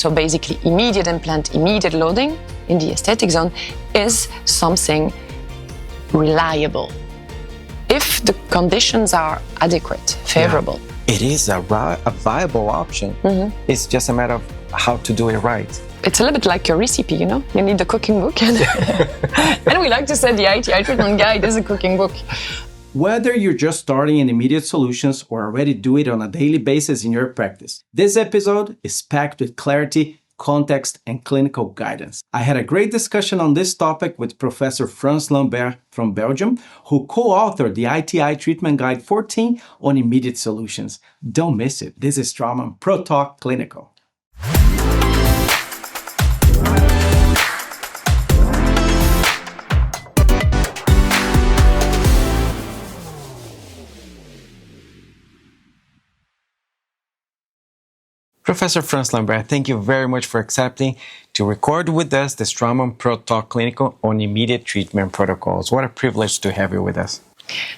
so basically immediate implant, immediate loading in the aesthetic zone, is something reliable if the conditions are adequate, favorable. Yeah. It is a viable option. It's just a matter of how to do it right. It's a little bit like your recipe, you know? You need the cooking book. And we like to say the ITI treatment guide is a cooking book. Whether you're just starting in immediate solutions or already do it on a daily basis in your practice, this episode is packed with clarity, context, and clinical guidance. I had a great discussion on this topic with Professor Frans Lambert from Belgium, who co-authored the ITI Treatment Guide 14 on immediate solutions. Don't miss it. This is Straumann Pro Talk Clinical. Professor Frans Lambert, thank you very much for accepting to record with us the Straumann Pro Talk Clinical on immediate treatment protocols. What a privilege to have you with us.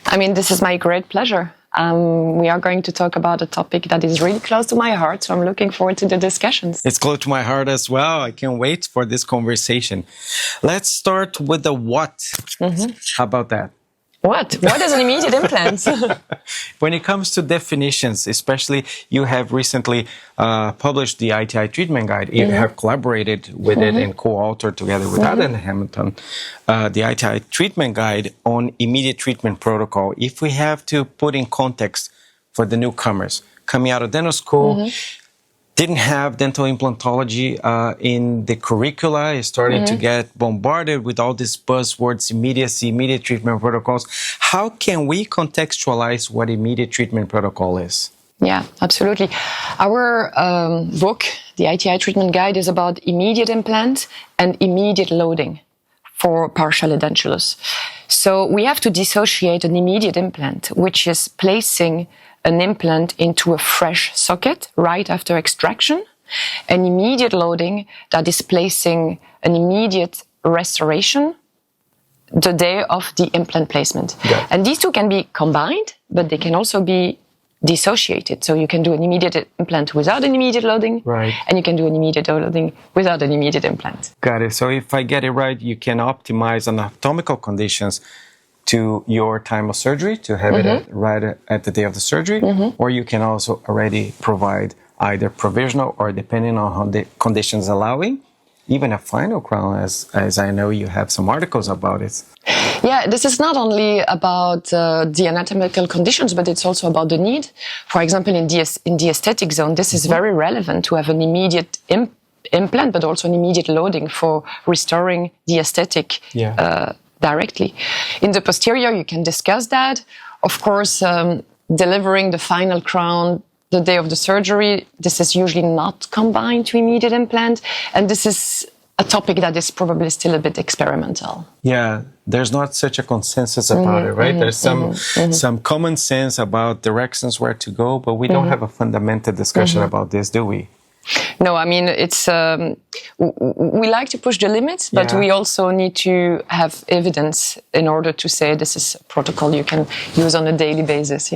I mean, this is my great pleasure. We are going to talk about a topic that is really close to my heart, so I'm looking forward to the discussions. It's close to my heart as well. I can't wait for this conversation. Let's start with the what. How about that? What? What is an immediate implant? When it comes to definitions, especially you have recently published the ITI treatment guide. You have collaborated with it and co-authored together with Adam Hamilton the ITI treatment guide on immediate treatment protocol. If we have to put in context for the newcomers coming out of dental school, didn't have dental implantology in the curricula, is starting to get bombarded with all these buzzwords, immediacy, immediate treatment protocols. How can we contextualize what immediate treatment protocol is? Yeah, absolutely. Our book, the ITI treatment guide, is about immediate implant and immediate loading for partial edentulous. So we have to dissociate an immediate implant, which is placing an implant into a fresh socket right after extraction, an immediate loading that is placing an immediate restoration the day of the implant placement. Yeah. And these two can be combined, but they can also be dissociated. So you can do an immediate implant without an immediate loading, and you can do an immediate loading without an immediate implant. Got it. So if I get it right, you can optimize anatomical conditions to your time of surgery, to have it right at the day of the surgery, or you can also already provide either provisional or, depending on how the conditions allowing, even a final crown, as I know you have some articles about it. Yeah, this is not only about the anatomical conditions, but it's also about the need. For example, in the aesthetic zone, this is very relevant to have an immediate implant, but also an immediate loading for restoring the aesthetic directly. In the posterior, you can discuss that. Of course, delivering the final crown the day of the surgery, this is usually not combined to immediate implant. And this is a topic that is probably still a bit experimental. Yeah, there's not such a consensus about it, right? There's some common sense about directions where to go, but we don't have a fundamental discussion about this, do we? No, I mean, it's we like to push the limits, but we also need to have evidence in order to say this is a protocol you can use on a daily basis,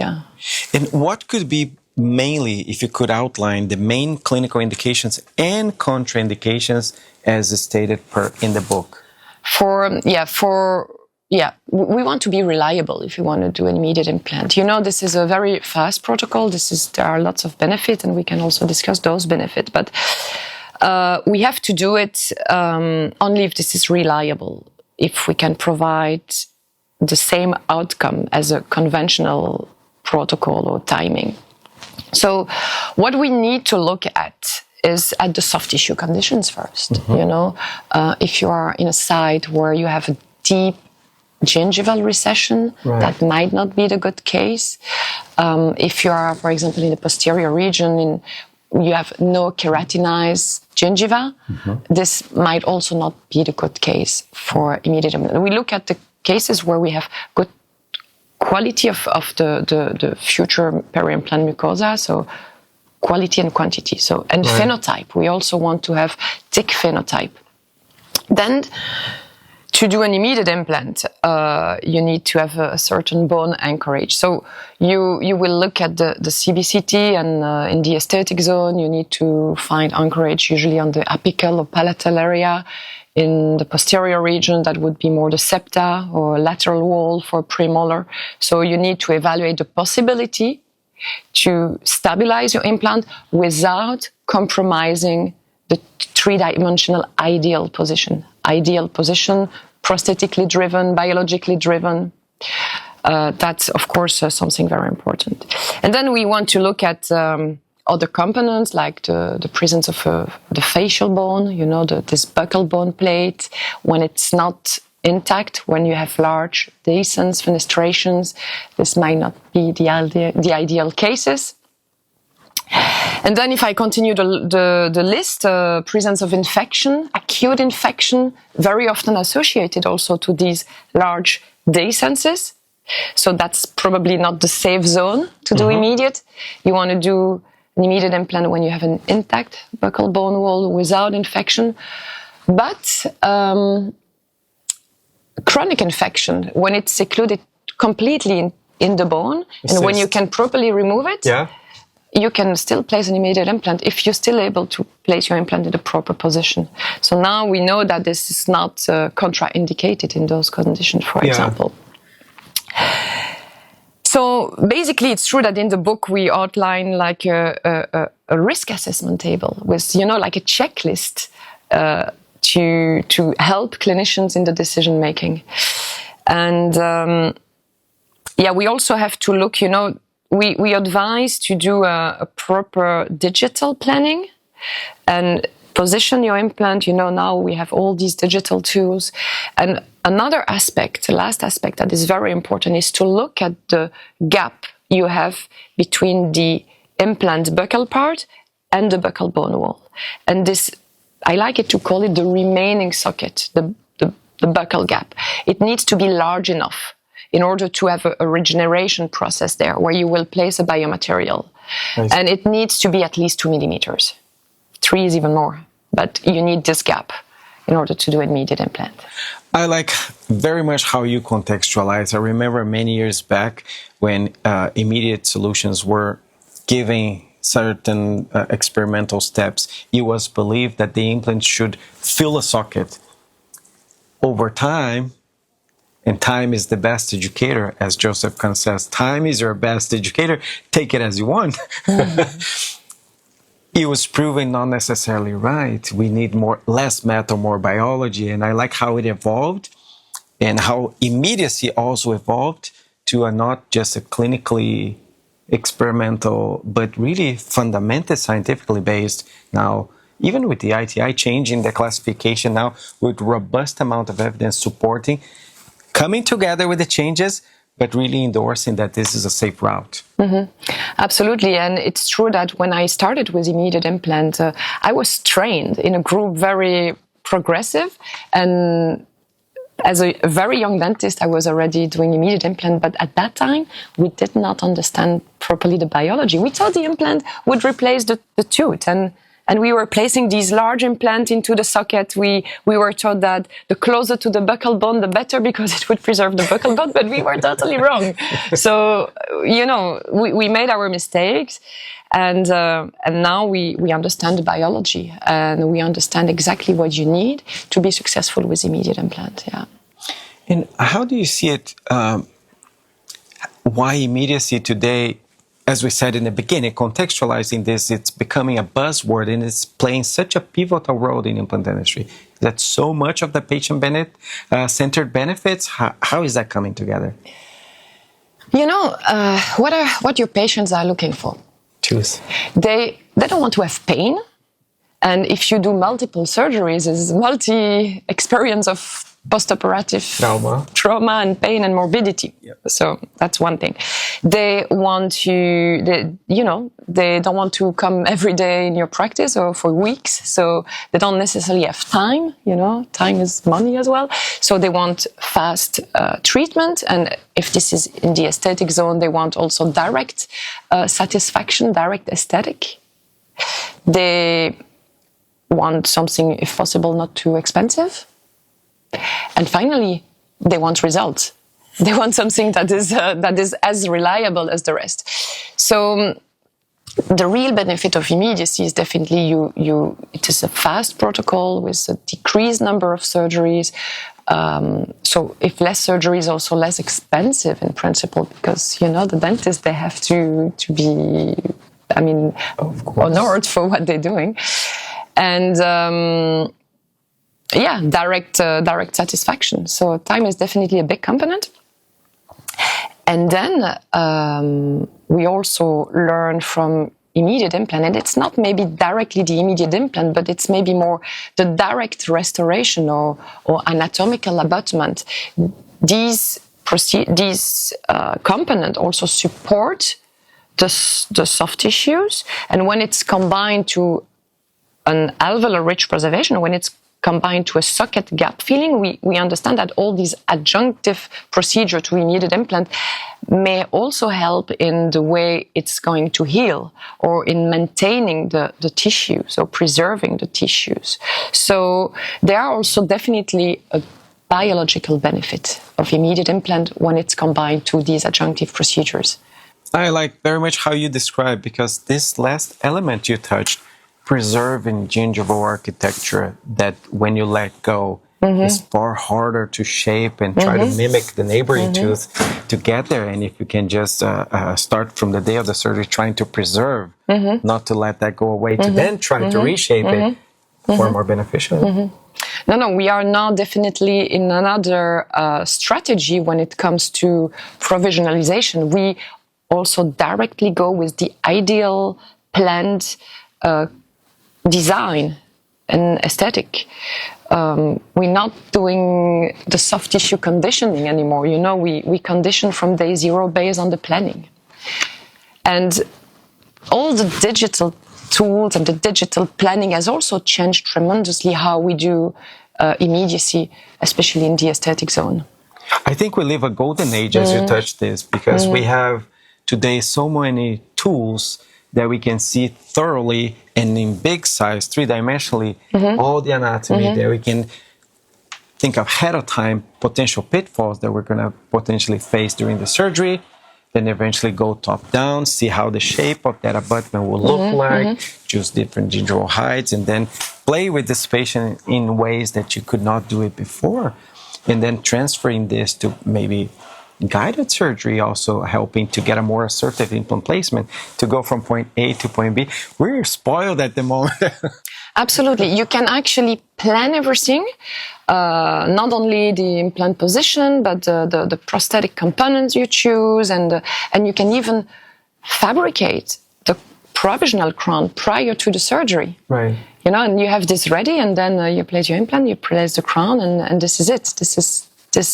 And what could be mainly, if you could outline, the main clinical indications and contraindications as stated in the book? We want to be reliable if you want to do an immediate implant. You know, this is a very fast protocol. There are lots of benefits, and we can also discuss those benefits. But we have to do it only if this is reliable, if we can provide the same outcome as a conventional protocol or timing. So what we need to look at is at the soft tissue conditions first. You know, if you are in a site where you have a deep gingival recession, that might not be the good case. If you are, for example, in the posterior region, you have no keratinized gingiva, this might also not be the good case for immediate implant. We look at the cases where we have good quality of the future peri-implant mucosa, so quality and quantity. So, and phenotype, we also want to have thick phenotype. Then, to do an immediate implant, you need to have a certain bone anchorage. So you will look at the CBCT, and in the aesthetic zone, you need to find anchorage usually on the apical or palatal area. In the posterior region, that would be more the septa or lateral wall for premolar. So you need to evaluate the possibility to stabilize your implant without compromising the three-dimensional ideal position. Ideal position, prosthetically driven, biologically driven. That's, of course, something very important. And then we want to look at other components, like the presence of the facial bone, this buccal bone plate, when it's not intact, when you have large descents, fenestrations. This might not be the ideal cases. And then if I continue the list, presence of infection, acute infection, very often associated also to these large descenses. So that's probably not the safe zone to do immediate. You want to do an immediate implant when you have an intact buccal bone wall without infection. But chronic infection, when it's secluded completely in the bone, and when you can properly remove it, you can still place an immediate implant if you're still able to place your implant in the proper position. So now we know that this is not contraindicated in those conditions, for example. So basically, it's true that in the book we outline like a risk assessment table with, like a checklist to help clinicians in the decision making. And we also have to look, we advise to do a proper digital planning and position your implant. Now we have all these digital tools. And another aspect, the last aspect that is very important, is to look at the gap you have between the implant buccal part and the buccal bone wall. And this, I like it to call it the remaining socket, the buccal gap. It needs to be large enough in order to have a regeneration process there where you will place a biomaterial. Nice. And it needs to be at least 2 millimeters. 3 is even more, but you need this gap in order to do an immediate implant. I like very much how you contextualize. I remember many years back when immediate solutions were giving certain experimental steps, it was believed that the implant should fill a socket. Over time, and time is the best educator, as Joseph Kahn says, time is your best educator, take it as you want. It was proven not necessarily right. We need less math or more biology. And I like how it evolved and how immediacy also evolved to not just a clinically experimental, but really fundamental, scientifically based. Now, even with the ITI changing the classification now with robust amount of evidence supporting, coming together with the changes, but really endorsing that this is a safe route. Absolutely. And it's true that when I started with immediate implant, I was trained in a group very progressive. And as a very young dentist, I was already doing immediate implant. But at that time, we did not understand properly the biology. We thought the implant would replace the tooth. And we were placing these large implants into the socket. We were taught that the closer to the buccal bone, the better, because it would preserve the buccal bone, but we were totally wrong. So, we made our mistakes, and now we understand the biology, and we understand exactly what you need to be successful with immediate implant, And how do you see it, why immediacy today? As we said in the beginning, contextualizing this, it's becoming a buzzword and it's playing such a pivotal role in implant dentistry. That so much of the patient-centered benefits, how is that coming together? What your patients are looking for? Truth. They don't want to have pain. And if you do multiple surgeries, it's multi-experience of post-operative trauma and pain and morbidity. Yep. So that's one thing. They don't want to come every day in your practice or for weeks. So they don't necessarily have time, time is money as well. So they want fast treatment. And if this is in the aesthetic zone, they want also direct satisfaction, direct aesthetic. They want something, if possible, not too expensive. And finally, they want results. They want something that is as reliable as the rest. So the real benefit of immediacy is definitely it is a fast protocol with a decreased number of surgeries. So if less surgery is also less expensive in principle, because, the dentists, they have to be, honored for what they're doing. And, direct satisfaction. So time is definitely a big component. And then we also learn from immediate implant, and it's not maybe directly the immediate implant, but it's maybe more the direct restoration or anatomical abutment. These components also support the soft tissues, and when it's combined to an alveolar ridge preservation, when it's combined to a socket gap filling, we understand that all these adjunctive procedures to immediate implant may also help in the way it's going to heal or in maintaining the tissues or preserving the tissues. So there are also definitely a biological benefit of immediate implant when it's combined to these adjunctive procedures. I like very much how you describe, because this last element you touched, preserving gingival architecture, that when you let go, is far harder to shape and try to mimic the neighboring tooth to get there. And if you can just start from the day of the surgery trying to preserve, not to let that go away, to then try to reshape it, far more beneficial. No, we are now definitely in another strategy when it comes to provisionalization. We also directly go with the ideal planned design and aesthetic. We're not doing the soft tissue conditioning anymore. We condition from day zero based on the planning. And all the digital tools and the digital planning has also changed tremendously how we do immediacy, especially in the aesthetic zone. I think we live a golden age as you touched this, because we have today so many tools that we can see thoroughly and in big size, three-dimensionally, all the anatomy, that we can think ahead of time potential pitfalls that we're going to potentially face during the surgery, then eventually go top down, see how the shape of that abutment will look like, choose different gingival heights, and then play with this patient in ways that you could not do it before. And then transferring this to maybe guided surgery, also helping to get a more assertive implant placement to go from point A to point B. We're spoiled at the moment. Absolutely. You can actually plan everything, not only the implant position, but the prosthetic components you choose, and you can even fabricate the provisional crown prior to the surgery. Right. And you have this ready, and then you place your implant, you place the crown, and this is it. This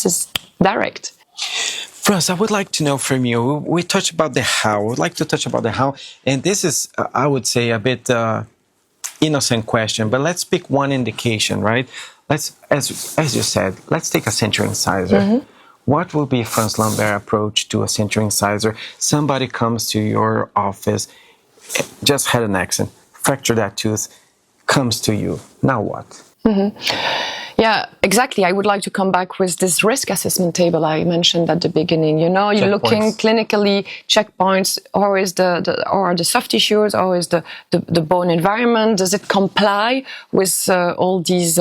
is direct. Frans, I would like to know from you, we touched about the how. I would like to touch about the how. And this is, I would say, a bit innocent question, but let's pick one indication, right? Let's, as you said, let's take a central incisor. What will be Frans Lambert approach to a central incisor? Somebody comes to your office, just had an accident, fractured that tooth, comes to you. Now what? Yeah, exactly. I would like to come back with this risk assessment table I mentioned at the beginning. You're looking clinically, checkpoints, how is the soft tissues, how is the bone environment, does it comply with all these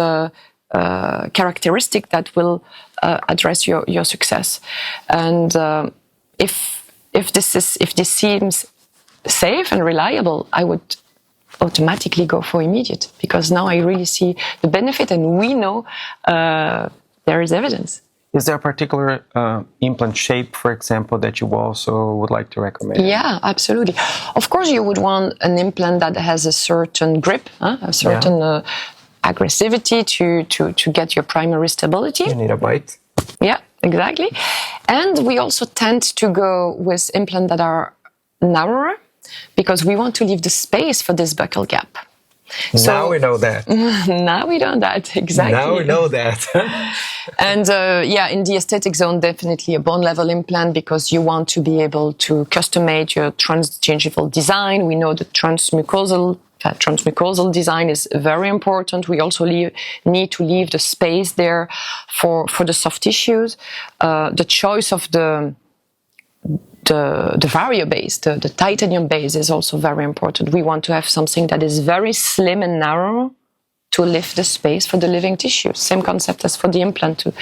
characteristics that will address your success. And if this seems safe and reliable, I would automatically go for immediate, because now I really see the benefit, and we know there is evidence. Is there a particular implant shape, for example, that you also would like to recommend? Yeah, absolutely. Of course, you would want an implant that has a certain grip, a certain aggressivity to get your primary stability. You need a bite. Yeah, exactly. And we also tend to go with implants that are narrower, because we want to leave the space for this buccal gap. Now we know that. Now we know that, exactly. Now we know that. And in the aesthetic zone, definitely a bone level implant, because you want to be able to customize your transgingival design. We know the transmucosal Transmucosal design is very important. We also need to leave the space there for the soft tissues. The choice of the vario base, the titanium base, is also very important. We want to have something that is very slim and narrow to leave the space for the living tissue. Same concept as for the implant, to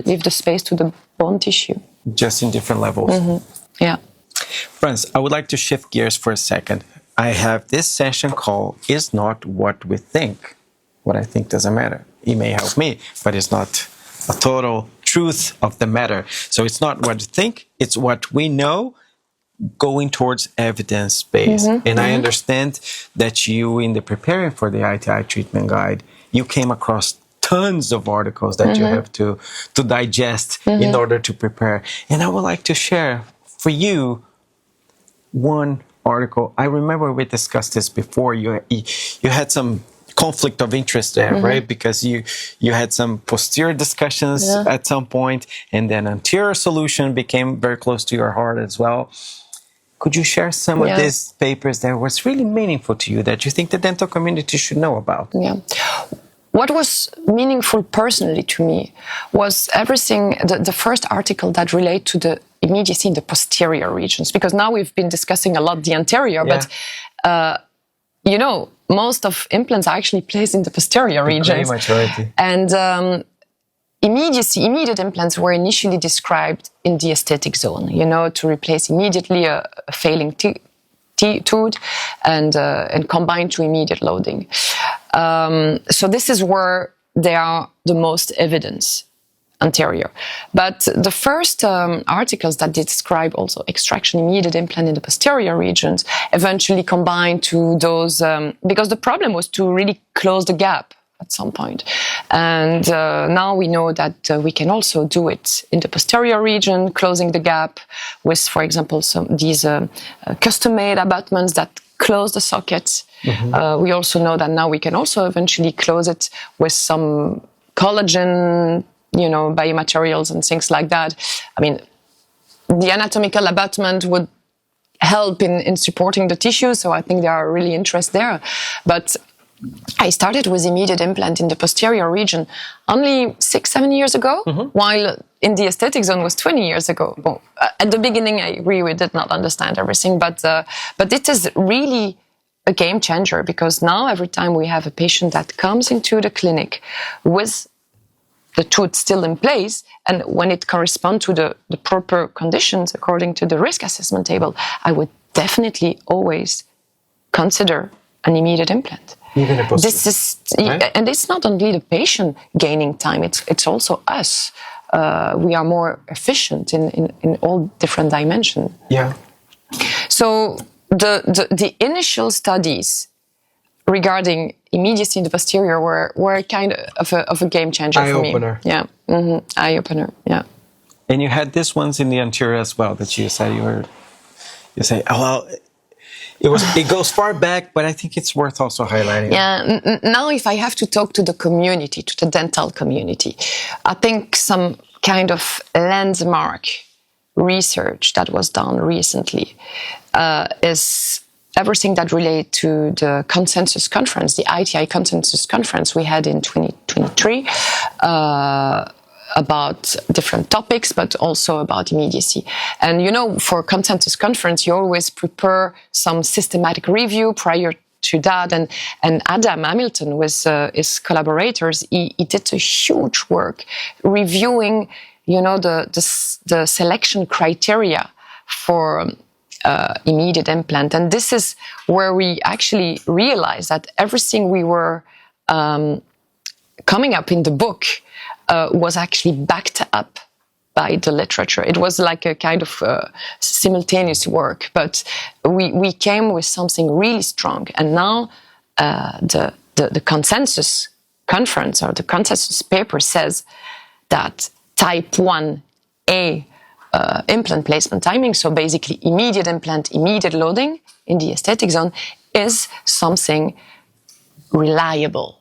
leave the space to the bone tissue. Just in different levels. Yeah. Friends, I would like to shift gears for a second. I have this session called Is Not What We Think. What I think doesn't matter. It may help me, but it's not a total truth of the matter. So it's not what you think, it's what we know, going towards evidence-based. And I understand that you, in the preparing for the ITI treatment guide, you came across tons of articles that you have to digest in order to prepare. And I would like to share for you one article. I remember we discussed this before. You had some conflict of interest there, right? Because you had some posterior discussions at some point, and then anterior solution became very close to your heart as well. Could you share some of these papers that was really meaningful to you that you think the dental community should know about? Yeah. What was meaningful personally to me was everything, the first article that relate to the immediacy in the posterior regions, because now we've been discussing a lot the anterior, but most of implants are actually placed in the posterior regions. Majority. And immediate implants were initially described in the aesthetic zone, to replace immediately a failing tooth and combine to immediate loading. So this is where there are the most evidence anterior. But the first articles that describe also extraction immediate implant in the posterior regions eventually combined to those, because the problem was to really close the gap at some point. And now we know that we can also do it in the posterior region, closing the gap with, for example, these custom-made abutments that close the sockets. We also know that now we can also eventually close it with some collagen, biomaterials and things like that. I mean, the anatomical abutment would help in supporting the tissue, so I think there are really interest there. But I started with immediate implant in the posterior region only 6-7 years ago, while in the aesthetic zone was 20 years ago. Well, at the beginning, I agree, we did not understand everything, but it is really a game changer, because now every time we have a patient that comes into the clinic with the tooth still in place, and when it corresponds to the proper conditions according to the risk assessment table, I would definitely always consider an immediate implant. Even a this is, right? And it's not only the patient gaining time; it's also us. We are more efficient in all different dimensions. Yeah. So the initial studies regarding immediacy in the posterior were kind of a game changer for me. Eye-opener. Yeah. Eye-opener. Yeah. And you had these ones in the anterior as well that you said you say, oh, well, it goes far back, but I think it's worth also highlighting. Yeah. Now, if I have to talk to the community, to the dental community, I think some kind of landmark research that was done recently is everything that relates to the consensus conference, the ITI consensus conference we had in 2023, about different topics, but also about immediacy. And, for consensus conference, you always prepare some systematic review prior to that. And Adam Hamilton, with his collaborators, he did a huge work reviewing, the selection criteria for immediate implant. And this is where we actually realized that everything we were coming up in the book was actually backed up by the literature. It was like a kind of simultaneous work, but we came with something really strong. And now the consensus conference or the consensus paper says that type 1A implant placement timing, so basically immediate implant, immediate loading in the aesthetic zone, is something reliable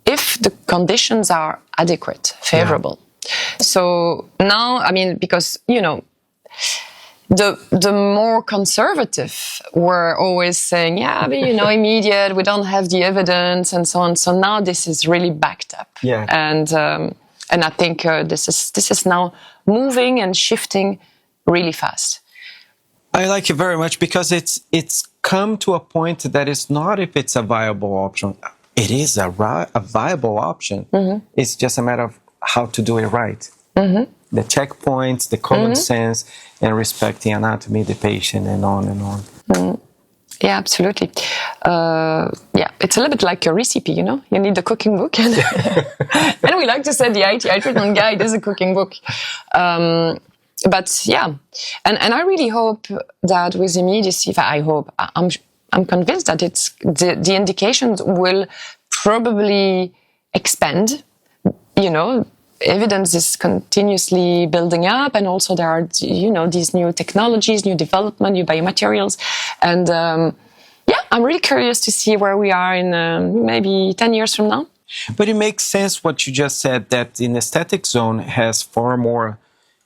if the conditions are adequate, favorable. Yeah. So now, because, the more conservative were always saying, yeah, but immediate, we don't have the evidence and so on. So now this is really backed up. Yeah. And I think this is now moving and shifting really fast. I like it very much because it's come to a point that it's not if it's a viable option. It is a viable option. Mm-hmm. It's just a matter of how to do it right. Mm-hmm. The checkpoints, the common sense, and respecting anatomy, the patient, and on and on. Mm. Yeah, absolutely. It's a little bit like a recipe, You need the cooking book. And we like to say the ITI treatment guide is a cooking book. But yeah, and I really hope that with immediacy, I'm convinced that it's the indications will probably expand. Evidence is continuously building up, and also there are these new technologies, new development, new biomaterials, and I'm really curious to see where we are in maybe 10 years from now. But it makes sense what you just said, that the aesthetic zone has far more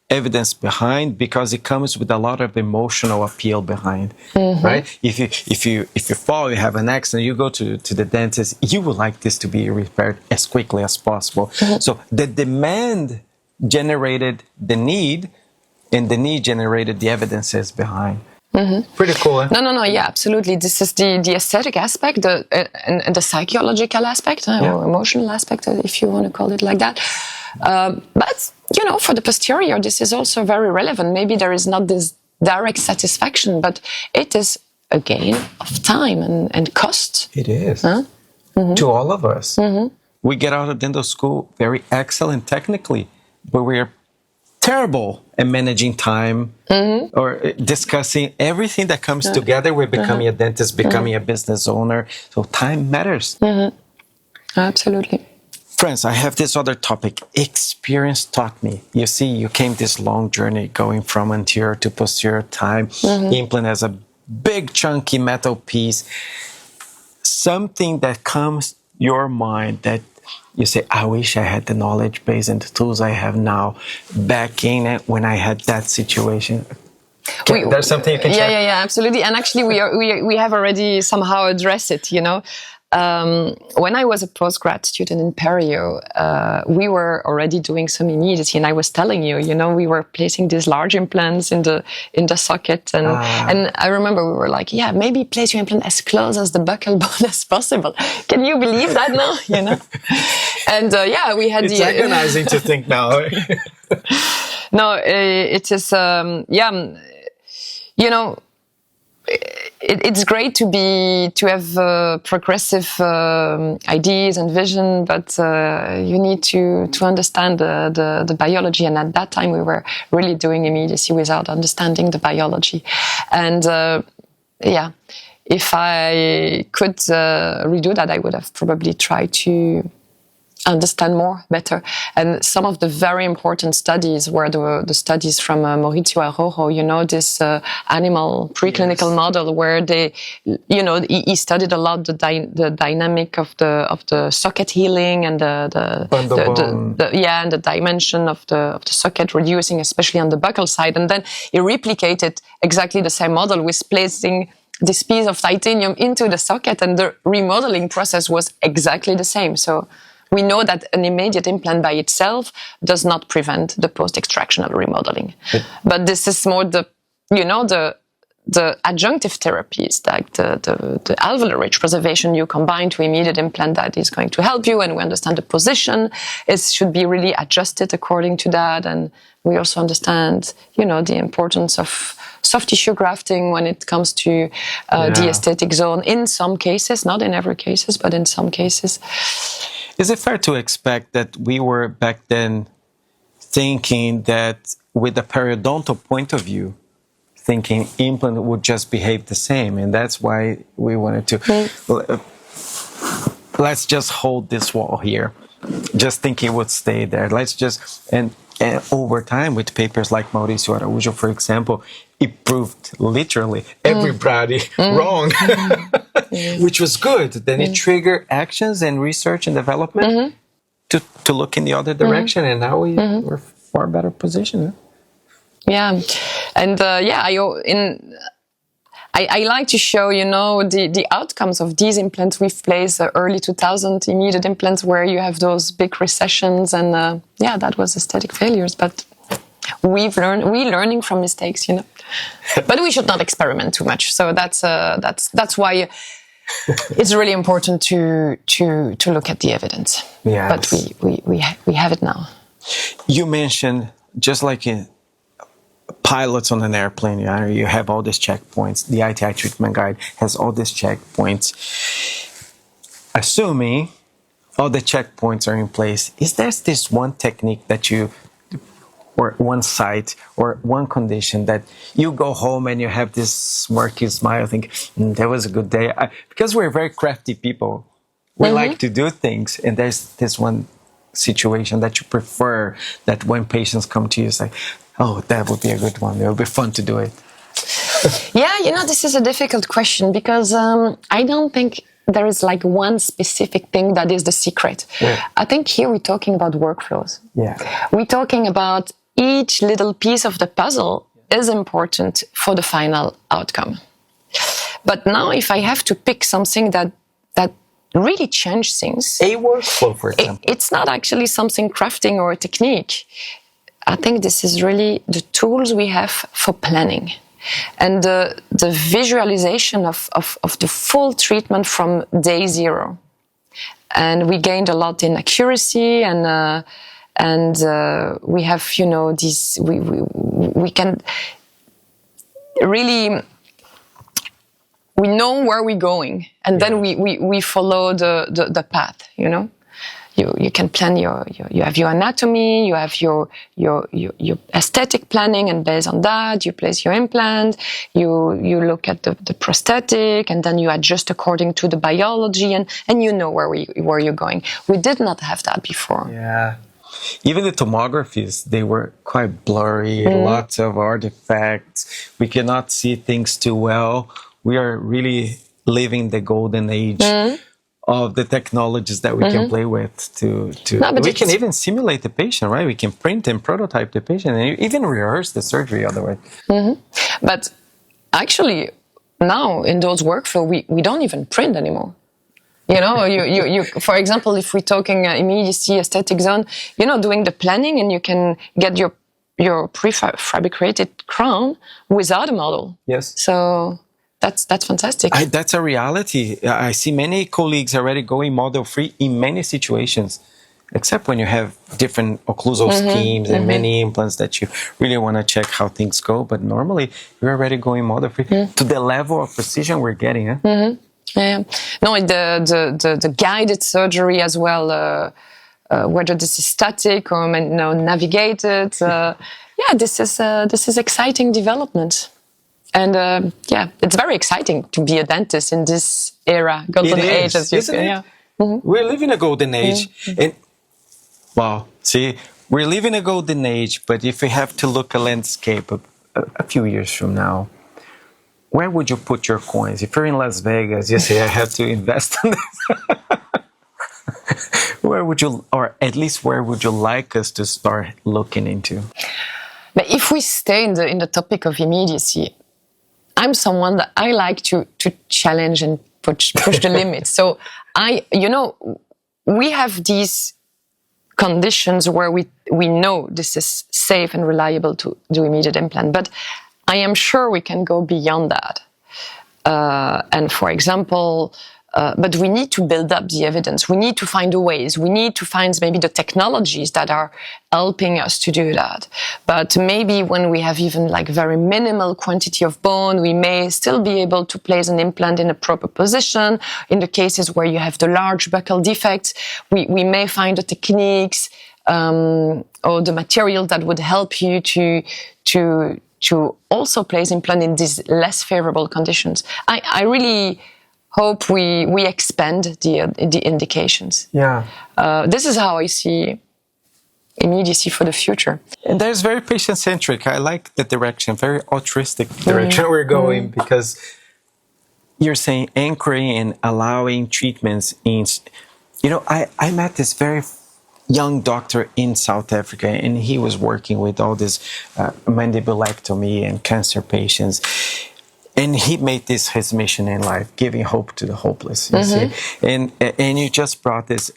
evidence behind because it comes with a lot of emotional appeal behind, right? If you fall, you have an accident, you go to the dentist, you would like this to be repaired as quickly as possible. So the demand generated the need, and the need generated the evidences behind. Pretty cool. Eh? No. Yeah, absolutely. This is the aesthetic aspect, and the psychological aspect, or emotional aspect, if you want to call it like that. But for the posterior, this is also very relevant. Maybe there is not this direct satisfaction, but it is a gain of time and cost. It is. To all of us. We get out of dental school very excellent technically, but we are terrible at managing time or discussing everything that comes together with becoming a dentist, becoming a business owner. So time matters. Absolutely. Friends, I have this other topic. Experience taught me. You see, you came this long journey going from anterior to posterior time. Implant as a big chunky metal piece. Something that comes your mind that you say, I wish I had the knowledge base and the tools I have now back in it when I had that situation. There's something you can share? Yeah, absolutely. And actually, we have already somehow addressed it, When I was a postgrad student in Perio, we were already doing some immediacy, and I was telling you, we were placing these large implants in the socket, and I remember we were like, yeah, maybe place your implant as close as the buccal bone as possible. Can you believe that now? And we had it's agonizing to think now. No, it is it's great to have progressive ideas and vision, but you need to understand the biology. And at that time, we were really doing immediacy without understanding the biology. And if I could redo that, I would have probably tried to understand better. And some of the very important studies were the studies from Maurizio Arrojo, this animal preclinical model where they, he studied a lot the dynamic of the socket healing and the dimension of the socket reducing, especially on the buccal side. And then he replicated exactly the same model with placing this piece of titanium into the socket, and the remodeling process was exactly the same. So we know that an immediate implant by itself does not prevent the post-extractional remodeling. But this is more the adjunctive therapies, like the alveolar ridge preservation you combine to immediate implant that is going to help you, and we understand the position. It should be really adjusted according to that. And we also understand, the importance of soft tissue grafting when it comes to the aesthetic zone in some cases, not in every cases, but in some cases. Is it fair to expect that we were back then thinking that with the periodontal point of view, thinking implant would just behave the same, and that's why we wanted to let's just hold this wall here, just think it would stay there. Let's just and over time with papers like Mauricio Araújo, for example, it proved literally everybody wrong, which was good. Then it triggered actions and research and development to look in the other direction, and now we're far better positioned. Yeah, And I like to show, the outcomes of these implants we've placed, early 2000 immediate implants, where you have those big recessions, and that was aesthetic failures. But we're learning from mistakes, But we should not experiment too much. So that's why it's really important to look at the evidence. Yes. But we have it now. You mentioned, just like in pilots on an airplane, you have all these checkpoints. The ITI treatment guide has all these checkpoints. Assuming all the checkpoints are in place, is there this one technique that or one site or one condition that you go home and you have this smirky smile, think, that was a good day? Because we're very crafty people. We like to do things. And there's this one situation that you prefer, that when patients come to you, say, oh, that would be a good one. It would be fun to do it. Yeah, this is a difficult question, because I don't think there is like one specific thing that is the secret. Yeah. I think here we're talking about workflows. Yeah. We're talking about each little piece of the puzzle is important for the final outcome. But now if I have to pick something that really changes things... A workflow, for example. It's not actually something crafting or a technique. I think this is really the tools we have for planning. And the visualization of the full treatment from day zero. And we gained a lot in accuracy, and we have, these, we can really, we know where we're going, and then we follow the path, You can plan you have your anatomy, you have your aesthetic planning, and based on that, you place your implant, you look at the prosthetic, and then you adjust according to the biology, and you know where you're going. We did not have that before. Yeah. Even the tomographies, they were quite blurry, lots of artifacts. We cannot see things too well. We are really living the golden age of the technologies that we can play with we can even simulate the patient, right? We can print and prototype the patient, and even rehearse the surgery otherwise. But actually, now in those workflow, we don't even print anymore. You for example, if we're talking immediacy aesthetic zone, doing the planning, and you can get your prefabricated crown without a model. Yes. So that's fantastic. That's a reality. I see many colleagues already going model-free in many situations, except when you have different occlusal schemes and many implants that you really want to check how things go. But normally, you're already going model-free to the level of precision we're getting. Yeah. No, the guided surgery as well, whether this is static or navigated. This is exciting development. And it's very exciting to be a dentist in this era, golden age, as you say. Yeah. We're living a golden age. And we're living a golden age, but if we have to look a landscape a few years from now, where would you put your coins? If you're in Las Vegas, you say, I have to invest in this. Where would you, or at least where would you like us to start looking into? But if we stay in the topic of immediacy, I'm someone that I like to challenge and push the limits. So we have these conditions where we know this is safe and reliable to do immediate implant, but I am sure we can go beyond that. And for example, but we need to build up the evidence. We need to find the ways. We need to find maybe the technologies that are helping us to do that. But maybe when we have even like very minimal quantity of bone, we may still be able to place an implant in a proper position. In the cases where you have the large buccal defects, we may find the techniques or the material that would help you to also place implant in these less favorable conditions. I really hope we expand the indications. Yeah. This is how I see immediacy for the future. And there's very patient-centric. I like the direction, very altruistic direction we're going, because you're saying anchoring and allowing treatments in... I met this very young doctor in South Africa, and he was working with all this mandibulectomy and cancer patients. And he made this his mission in life, giving hope to the hopeless. You see, and you just brought this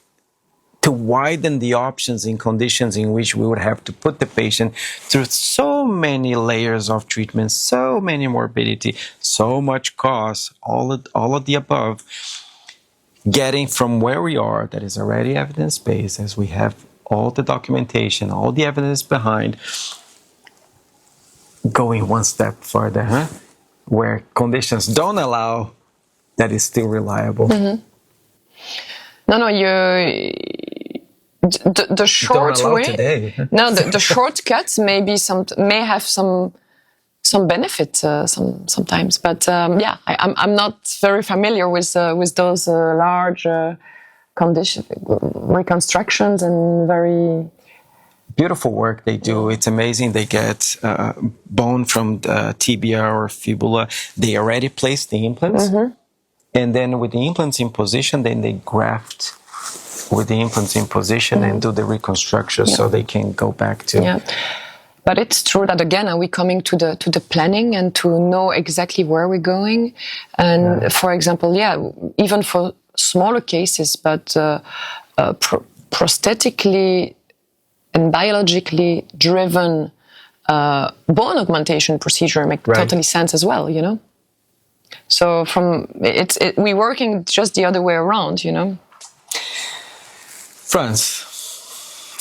to widen the options in conditions in which we would have to put the patient through so many layers of treatment, so many morbidity, so much cost, all of the above. Getting from where we are, that is already evidence-based, as we have all the documentation, all the evidence behind, going one step further, where conditions don't allow, that is still reliable. No, the short don't allow way. Today. No, the shortcuts may have some benefit sometimes, but I'm not very familiar with those large reconstructions and very beautiful work they do. It's amazing. They get bone from the tibia or fibula. They already place the implants, and then with the implants in position, then they graft with the implants in position and do the reconstruction so they can go back to. Yeah. But it's true that again, are we coming to the planning and to know exactly where we're going? And for example, even for smaller cases, but prosthetically and biologically driven bone augmentation procedure make totally sense as well, you know? So we're working just the other way around, you know? Franz,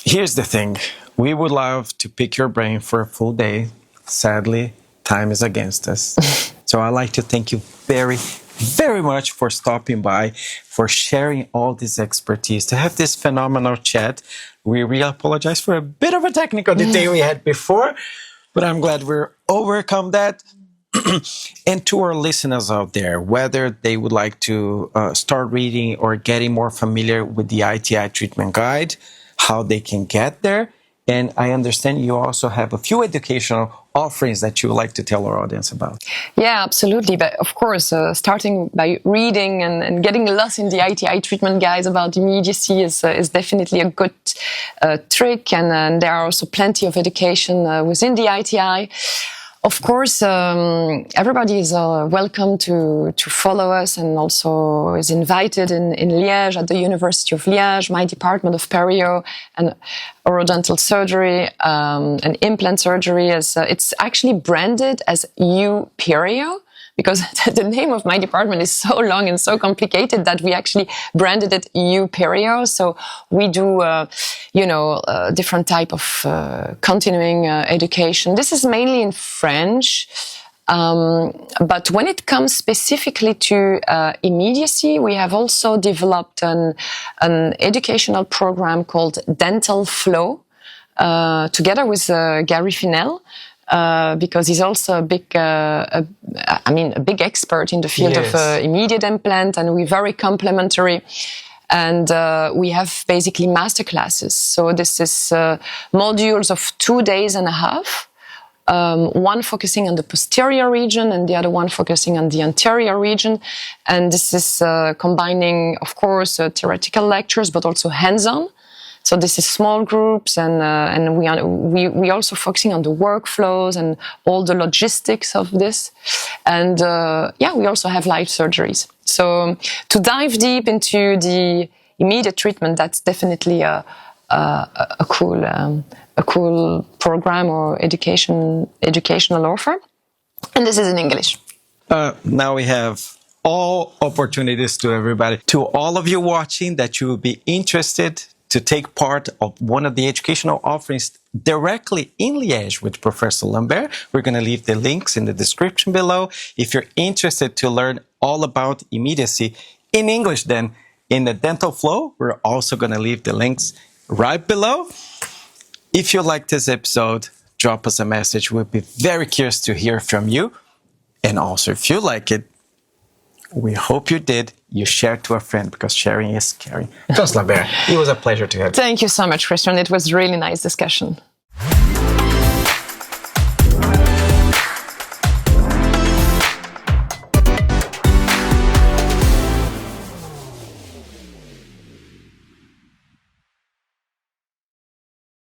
here's the thing. We would love to pick your brain for a full day. Sadly, time is against us. So I'd like to thank you very, very much for stopping by, for sharing all this expertise, to have this phenomenal chat. We really apologize for a bit of a technical detail we had before, but I'm glad we're overcome that. And to our listeners out there, whether they would like to start reading or getting more familiar with the ITI treatment guide, how they can get there. And I understand you also have a few educational offerings that you would like to tell our audience about. Yeah, absolutely. But of course, starting by reading and getting lost in the ITI treatment guides about immediacy is definitely a good trick. And there are also plenty of education within the ITI. Of course, everybody is welcome to follow us, and also is invited in Liège at the University of Liège, my department of perio and orodental surgery and implant surgery. It's actually branded as U-Perio, because the name of my department is so long and so complicated that we actually branded it U-Perio. So we do, different type of continuing education. This is mainly in French. But when it comes specifically to immediacy, we have also developed an educational program called Dental Flow, together with Gary Finel. Because he's also a big expert in the field of immediate implant, and we're very complementary. And we have basically masterclasses. So this is modules of 2 days and a half. One focusing on the posterior region and the other one focusing on the anterior region. And this is combining, of course, theoretical lectures, but also hands-on. So this is small groups, and we also focusing on the workflows and all the logistics of this. And we also have live surgeries. So to dive deep into the immediate treatment, that's definitely a cool program or educational offer. And this is in English. Now we have all opportunities to everybody. To all of you watching, that you will be interested to take part of one of the educational offerings directly in Liège with Professor Lambert. We're going to leave the links in the description below. If you're interested to learn all about immediacy in English, then in the Dental Flow, we're also going to leave the links right below. If you like this episode, drop us a message. We'll be very curious to hear from you. And also, if you like it, we hope you did. You share to a friend, because sharing is caring. Just Lambert, it was a pleasure to have you. Thank you so much, Christian. It was really nice discussion.